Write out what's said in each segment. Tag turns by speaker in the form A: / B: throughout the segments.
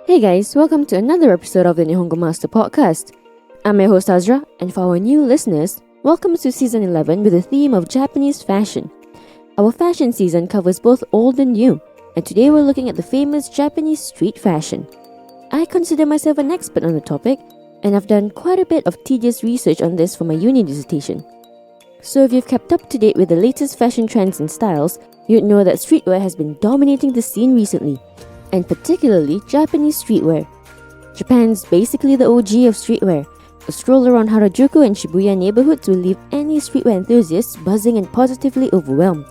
A: Hey guys, welcome to another episode of the Nihongo Master podcast. I'm your host Azra, and for our new listeners, welcome to season 11 with the theme of Japanese fashion. Our fashion season covers both old and new, and today we're looking at the famous Japanese street fashion. I consider myself an expert on the topic, and I've done quite a bit of tedious research on this for my uni dissertation. So if you've kept up to date with the latest fashion trends and styles, you'd know that streetwear has been dominating the scene recently, and particularly Japanese streetwear. Japan's basically the OG of streetwear. A stroll around Harajuku and Shibuya neighborhoods will leave any streetwear enthusiasts buzzing and positively overwhelmed.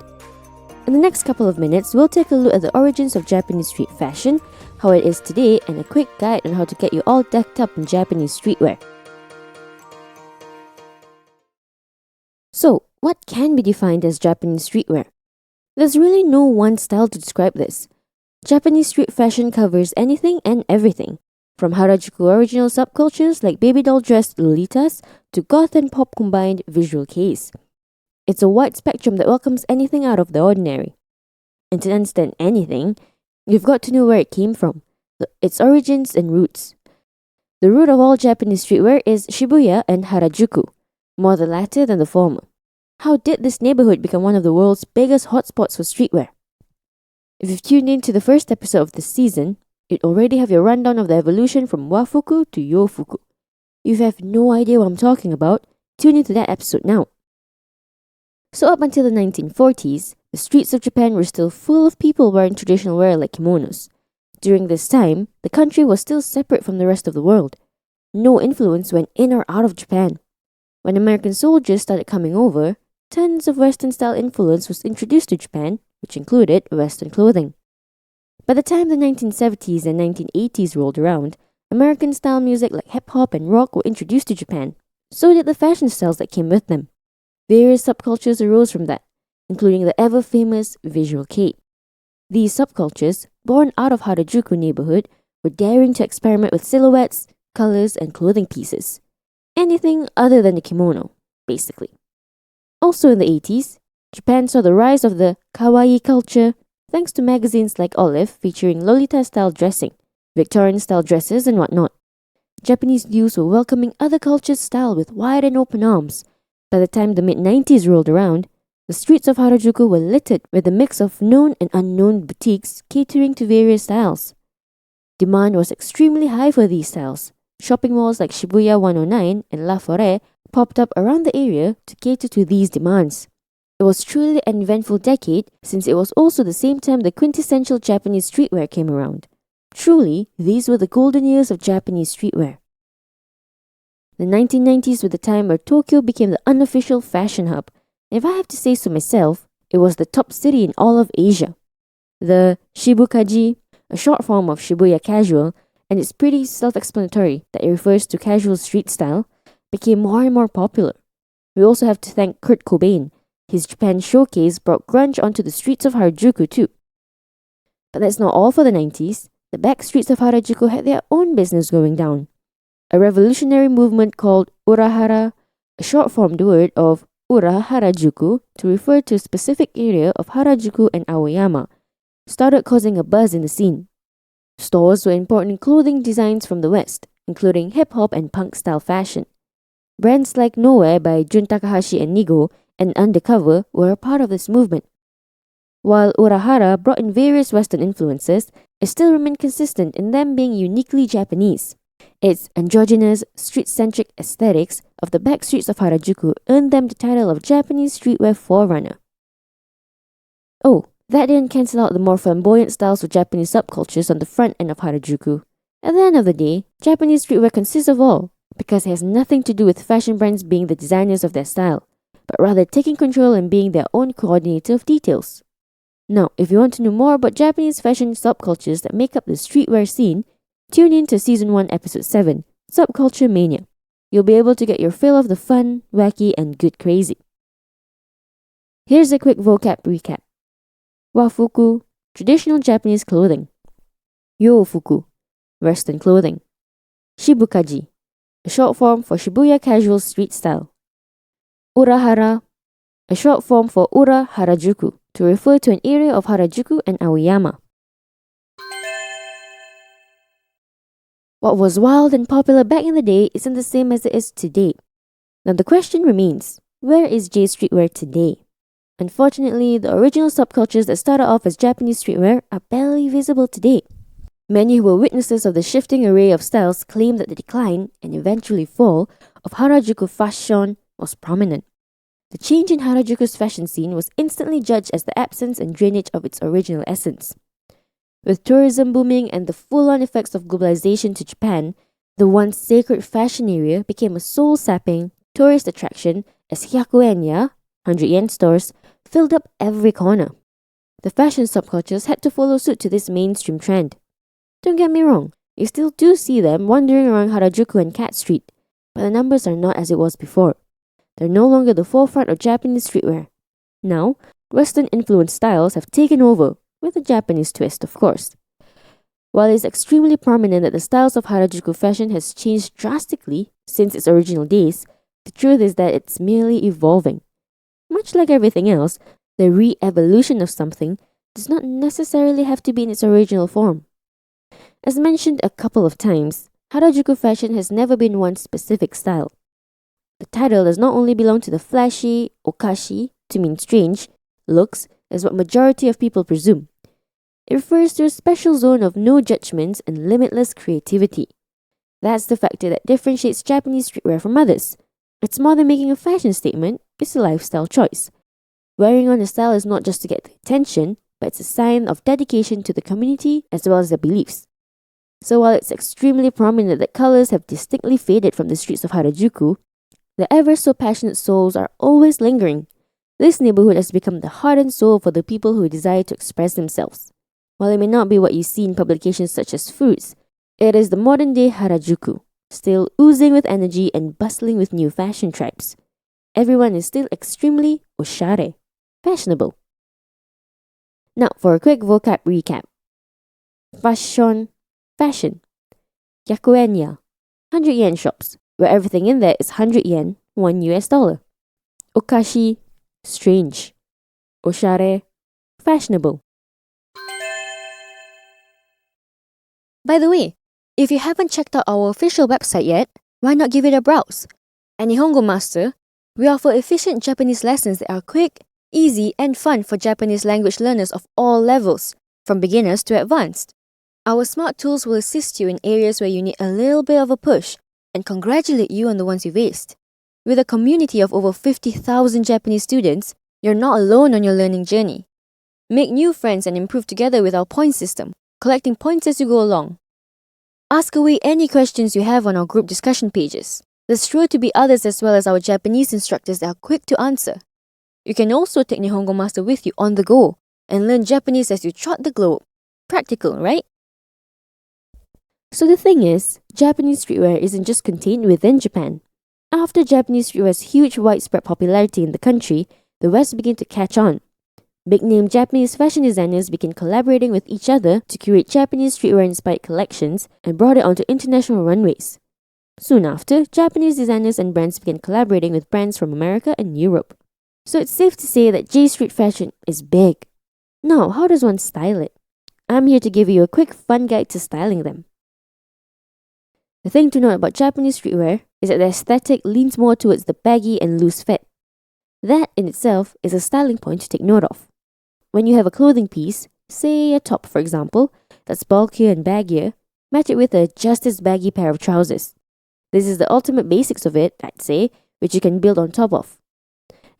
A: In the next couple of minutes, we'll take a look at the origins of Japanese street fashion, how it is today, and a quick guide on how to get you all decked up in Japanese streetwear. So, what can be defined as Japanese streetwear? There's really no one style to describe this. Japanese street fashion covers anything and everything, from Harajuku original subcultures like baby doll dressed lolitas to goth and pop combined visual keis. It's a wide spectrum that welcomes anything out of the ordinary. And to understand anything, you've got to know where it came from, its origins and roots. The root of all Japanese streetwear is Shibuya and Harajuku, more the latter than the former. How did this neighborhood become one of the world's biggest hotspots for streetwear? If you've tuned in to the first episode of this season, you'd already have your rundown of the evolution from wafuku to yofuku. If you have no idea what I'm talking about, tune into that episode now. So up until the 1940s, the streets of Japan were still full of people wearing traditional wear like kimonos. During this time, the country was still separate from the rest of the world. No influence went in or out of Japan. When American soldiers started coming over, tons of Western-style influence was introduced to Japan, which included Western clothing. By the time the 1970s and 1980s rolled around, American-style music like hip-hop and rock were introduced to Japan. So did the fashion styles that came with them. Various subcultures arose from that, including the ever-famous visual kei. These subcultures, born out of Harajuku neighborhood, were daring to experiment with silhouettes, colors, and clothing pieces. Anything other than the kimono, basically. Also in the 80s, Japan saw the rise of the kawaii culture thanks to magazines like Olive featuring Lolita-style dressing, Victorian-style dresses, and whatnot. Japanese youths were welcoming other cultures' style with wide and open arms. By the time the mid-90s rolled around, the streets of Harajuku were littered with a mix of known and unknown boutiques catering to various styles. Demand was extremely high for these styles. Shopping malls like Shibuya 109 and La Forêt popped up around the area to cater to these demands. It was truly an eventful decade since it was also the same time the quintessential Japanese streetwear came around. Truly, these were the golden years of Japanese streetwear. The 1990s were the time where Tokyo became the unofficial fashion hub. If I have to say so myself, it was the top city in all of Asia. The Shibukaji, a short form of Shibuya casual, and it's pretty self-explanatory that it refers to casual street style, became more and more popular. We also have to thank Kurt Cobain. His Japan showcase brought grunge onto the streets of Harajuku too. But that's not all for the 90s. The back streets of Harajuku had their own business going down. A revolutionary movement called Urahara, a short-formed word of Ura Harajuku to refer to a specific area of Harajuku and Aoyama, started causing a buzz in the scene. Stores were importing clothing designs from the West, including hip-hop and punk-style fashion. Brands like Nowhere by Jun Takahashi and Nigo and Undercover were a part of this movement. While Urahara brought in various Western influences, it still remained consistent in them being uniquely Japanese. Its androgynous, street-centric aesthetics of the back streets of Harajuku earned them the title of Japanese streetwear forerunner. Oh, that didn't cancel out the more flamboyant styles of Japanese subcultures on the front end of Harajuku. At the end of the day, Japanese streetwear consists of all, because it has nothing to do with fashion brands being the designers of their style, but rather taking control and being their own coordinator of details. Now, if you want to know more about Japanese fashion subcultures that make up the streetwear scene, tune in to Season 1, Episode 7, Subculture Mania. You'll be able to get your fill of the fun, wacky, and good crazy. Here's a quick vocab recap. Wafuku, traditional Japanese clothing. Yofuku, Western clothing. Shibukaji, a short form for Shibuya casual street style. Urahara, a short form for Ura Harajuku, to refer to an area of Harajuku and Aoyama. What was wild and popular back in the day isn't the same as it is today. Now the question remains, where is J streetwear today? Unfortunately, the original subcultures that started off as Japanese streetwear are barely visible today. Many who were witnesses of the shifting array of styles claim that the decline, and eventually fall, of Harajuku fashion was prominent. The change in Harajuku's fashion scene was instantly judged as the absence and drainage of its original essence. With tourism booming and the full-on effects of globalization to Japan, the once sacred fashion area became a soul-sapping tourist attraction as hyakuen-ya, 100-yen stores, filled up every corner. The fashion subcultures had to follow suit to this mainstream trend. Don't get me wrong, you still do see them wandering around Harajuku and Cat Street, but the numbers are not as it was before. They're no longer the forefront of Japanese streetwear. Now, Western-influenced styles have taken over, with a Japanese twist, of course. While it's extremely prominent that the styles of Harajuku fashion has changed drastically since its original days, the truth is that it's merely evolving. Much like everything else, the re-evolution of something does not necessarily have to be in its original form. As mentioned a couple of times, Harajuku fashion has never been one specific style. The title does not only belong to the flashy, okashi, to mean strange, looks, as what majority of people presume. It refers to a special zone of no judgments and limitless creativity. That's the factor that differentiates Japanese streetwear from others. It's more than making a fashion statement, it's a lifestyle choice. Wearing on a style is not just to get the attention, but it's a sign of dedication to the community as well as their beliefs. So while it's extremely prominent that colors have distinctly faded from the streets of Harajuku, the ever so passionate souls are always lingering. This neighborhood has become the heart and soul for the people who desire to express themselves. While it may not be what you see in publications such as Fruits, it is the modern day Harajuku, still oozing with energy and bustling with new fashion tribes. Everyone is still extremely oshare, fashionable. Now for a quick vocab recap. Fashion. Hyakuen-ya, 100-yen shops, where everything in there is 100 yen, $1. Okashi, strange. Oshare, fashionable. By the way, if you haven't checked out our official website yet, why not give it a browse? At Nihongo Master, we offer efficient Japanese lessons that are quick, easy, and fun for Japanese language learners of all levels, from beginners to advanced. Our smart tools will assist you in areas where you need a little bit of a push and congratulate you on the ones you've aced. With a community of over 50,000 Japanese students, you're not alone on your learning journey. Make new friends and improve together with our point system, collecting points as you go along. Ask away any questions you have on our group discussion pages. There's sure to be others as well as our Japanese instructors that are quick to answer. You can also take Nihongo Master with you on the go and learn Japanese as you trot the globe. Practical, right? So the thing is, Japanese streetwear isn't just contained within Japan. After Japanese streetwear's huge widespread popularity in the country, the West began to catch on. Big-name Japanese fashion designers began collaborating with each other to curate Japanese streetwear-inspired collections and brought it onto international runways. Soon after, Japanese designers and brands began collaborating with brands from America and Europe. So it's safe to say that J-street fashion is big. Now, how does one style it? I'm here to give you a quick fun guide to styling them. The thing to note about Japanese streetwear is that the aesthetic leans more towards the baggy and loose fit. That in itself is a styling point to take note of. When you have a clothing piece, say a top for example, that's bulkier and baggier, match it with a just as baggy pair of trousers. This is the ultimate basics of it, I'd say, which you can build on top of.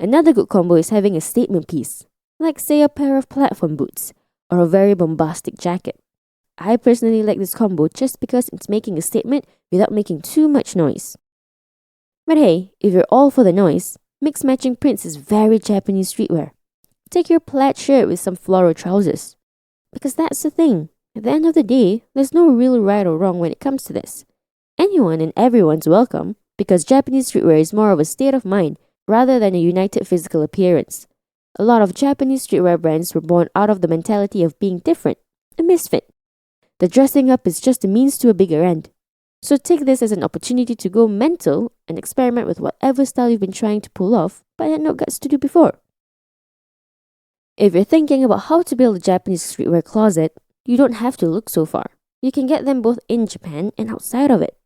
A: Another good combo is having a statement piece, like say a pair of platform boots, or a very bombastic jacket. I personally like this combo just because it's making a statement without making too much noise. But hey, if you're all for the noise, mixed matching prints is very Japanese streetwear. Take your plaid shirt with some floral trousers. Because that's the thing, at the end of the day, there's no real right or wrong when it comes to this. Anyone and everyone's welcome, because Japanese streetwear is more of a state of mind rather than a united physical appearance. A lot of Japanese streetwear brands were born out of the mentality of being different, a misfit. The dressing up is just a means to a bigger end. So take this as an opportunity to go mental and experiment with whatever style you've been trying to pull off but had no guts to do before. If you're thinking about how to build a Japanese streetwear closet, you don't have to look so far. you can get them both in Japan and outside of it.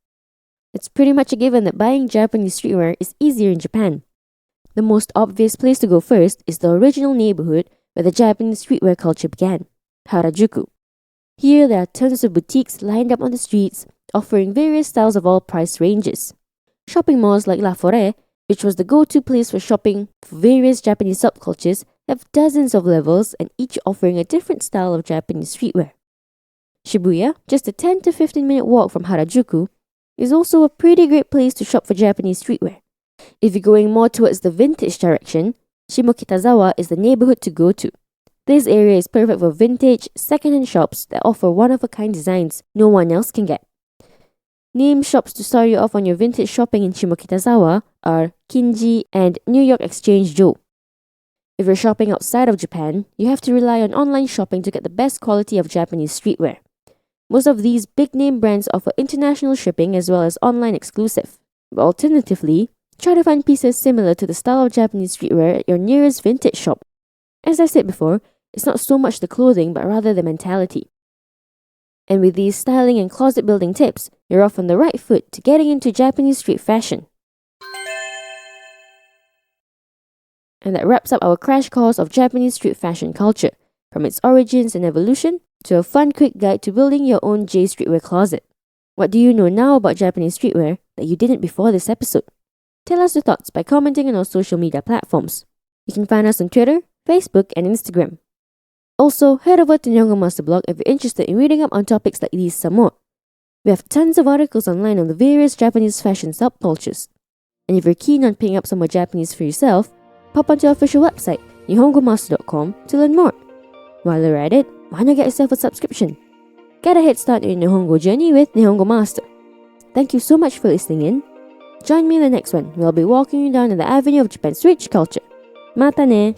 A: It's pretty much a given that buying Japanese streetwear is easier in Japan. The most obvious place to go first is the original neighborhood where the Japanese streetwear culture began, Harajuku. Here there are tons of boutiques lined up on the streets, offering various styles of all price ranges. Shopping malls like La Forêt, which was the go-to place for shopping for various Japanese subcultures, have dozens of levels and each offering a different style of Japanese streetwear. Shibuya, just a 10 to 15 minute walk from Harajuku, is also a pretty great place to shop for Japanese streetwear. If you're going more towards the vintage direction, Shimokitazawa is the neighborhood to go to. This area is perfect for vintage, second-hand shops that offer one-of-a-kind designs no one else can get. Name shops to start you off on your vintage shopping in Shimokitazawa are Kinji and New York Exchange Joe. If you're shopping outside of Japan, you have to rely on online shopping to get the best quality of Japanese streetwear. Most of these big-name brands offer international shipping as well as online exclusive. But alternatively, try to find pieces similar to the style of Japanese streetwear at your nearest vintage shop. As I said before, it's not so much the clothing but rather the mentality. And with these styling and closet building tips, you're off on the right foot to getting into Japanese street fashion. And that wraps up our crash course of Japanese street fashion culture, from its origins and evolution to a fun quick guide to building your own J streetwear closet. What do you know now about Japanese streetwear that you didn't before this episode? Tell us your thoughts by commenting on our social media platforms. You can find us on Twitter, Facebook, and Instagram. Also, head over to Nihongo Master blog if you're interested in reading up on topics like these some more. We have tons of articles online on the various Japanese fashion subcultures. And if you're keen on picking up some more Japanese for yourself, pop onto our official website, nihongomaster.com, to learn more. While you're at it, why not get yourself a subscription? Get a head start on your Nihongo journey with Nihongo Master. Thank you so much for listening in. Join me in the next one, where I'll be walking you down the avenue of Japan's rich culture. Mata ne!